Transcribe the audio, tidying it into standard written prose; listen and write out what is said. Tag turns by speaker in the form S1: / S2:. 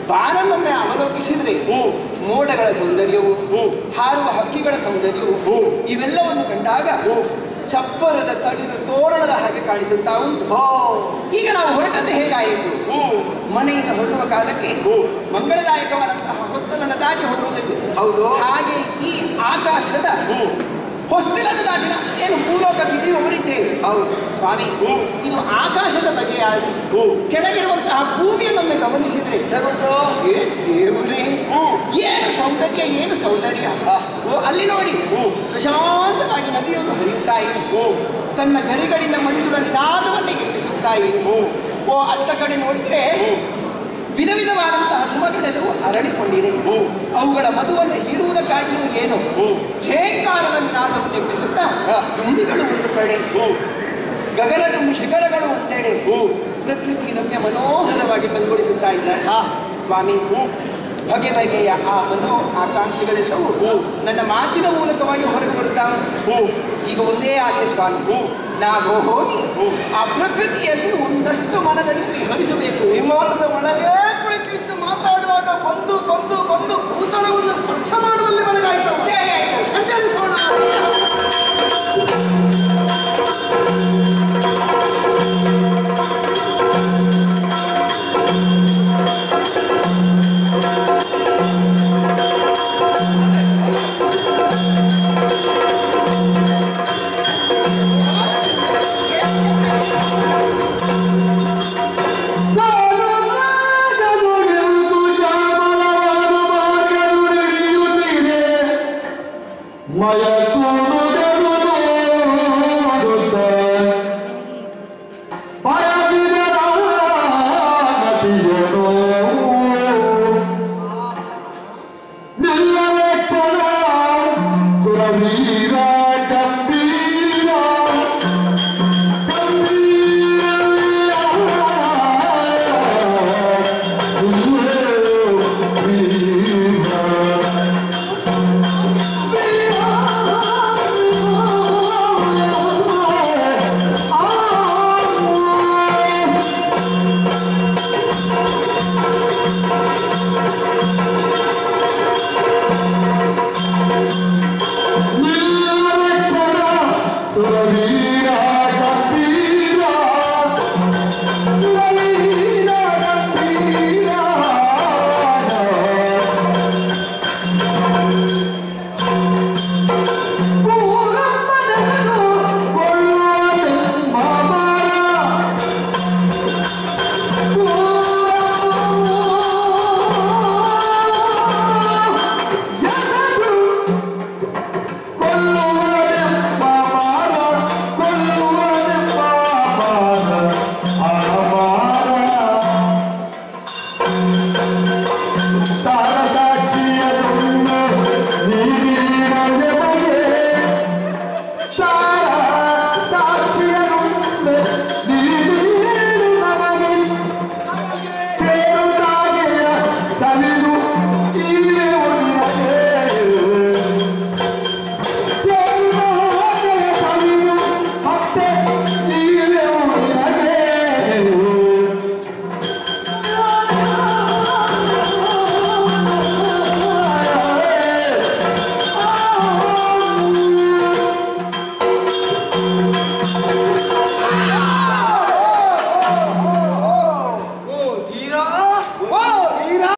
S1: ಬಾನನ್ನೊಮ್ಮೆ ಅವಲೋಕಿಸಿದ್ರೆ ಮೋಡಗಳ ಸೌಂದರ್ಯವು, ಹಾರುವ ಹಕ್ಕಿಗಳ ಸೌಂದರ್ಯವು ಇವೆಲ್ಲವನ್ನು ಕಂಡಾಗ ಚಪ್ಪರದ ತಳಿರು ತೋರಣದ ಹಾಗೆ ಕಾಣಿಸುತ್ತಾ ಉಂಟು. ಈಗ ನಾವು ಹೊರಟದ್ದು ಹೇಗಾಯಿತು? ಮನೆಯಿಂದ ಹೊರಡುವ ಕಾಲಕ್ಕೆ ಮಂಗಳದಾಯಕವಾದಂತಹ ಹೊತ್ತಲನ್ನು ದಾಟಿ ಹೊರಡುವುದಿಲ್ಲ. ಹೌದು, ಹಾಗೆ ಈ ಆಕಾಶದ ಹೊಸ್ತಿಲನ್ನು ದಾಟಿನ ಏನು ಭೂಲೋಕಕ್ಕೆ ಇಳಿಯುವವರಿದ್ದೇವೆ. ಹೌದು ಸ್ವಾಮಿ, ಇದು ಆಕಾಶದ ಬಗೆಯ ಕೆಳಗಿರುವಂತಹ ಭೂಮಿಯನ್ನೊಮ್ಮೆ ಗಮನಿಸಿದ್ರೆ ಏ ದೇವರೇ, ಏನು ಸೌಂದರ್ಯ, ಏನು ಸೌಂದರ್ಯ! ಅಲ್ಲಿ ನೋಡಿ, ಪ್ರಶಾಂತವಾಗಿ ನದಿಯನ್ನು ಹರಿಯುತ್ತಾ ಇದೆ, ತನ್ನ ಜರಿಗಳಿಂದ ಮಂಜುಳ ನಿನಾದವನ್ನೇ ಎಬ್ಬಿಸುತ್ತಾ ಇದೆ. ಅತ್ತ ಕಡೆ ನೋಡಿದ್ರೆ ವಿಧ ವಿಧವಾದಂತಹ ಸುಮಗಳೆಲ್ಲವೂ ಅರಳಿಕೊಂಡಿದೆ. ಅವುಗಳ ಮಧುವನ್ನು ಹೀರುವುದಕ್ಕಾಗಿಯೂ ಏನು ಛೇಂಕಾರದ ನಿನಾದವನ್ನು ಎಬ್ಬಿಸುತ್ತಾ ತುಂಬಿಗಳು ಒಂದು ಕಡೆ, ಗಗನದ ಶಿಖರಗಳು ಒಂದೆಡೆ, ಪ್ರಕೃತಿ ನಮ್ಯ ಮನೋಹರವಾಗಿ ಕಂಗೊಳಿಸುತ್ತಾ ಇದ್ದಾಳೆ. ಸ್ವಾಮಿ, ಬಗೆ ಬಗೆಯ ಆ ಆಕಾಂಕ್ಷೆಗಳೆಲ್ಲವೂ ನನ್ನ ಮಾತಿನ ಮೂಲಕವಾಗಿ ಹೊರಗೆ ಬರುತ್ತಾ. ಈಗ ಒಂದೇ ಆಸೆ ಸ್ವಾಮಿ, ನಾವು ಹೋಗಿ ಆ ಪ್ರಕೃತಿಯಲ್ಲಿ ಒಂದಷ್ಟು ಮನದಲ್ಲಿ ವಿಹರಿಸಬೇಕು. ವಿಮಾನದ ಒಳಗೆ ಕುಳಿತು ಮಾತಾಡುವಾಗ ಬಂದು ಬಂದು ಬಂದು ಭೂತಳವನ್ನು ಸ್ಪರ್ಶ ಮಾಡುವಲ್ಲಿ ಮನಗಾಯ್ತು. ಸಂಚರಿಸೋಣ.
S2: Maya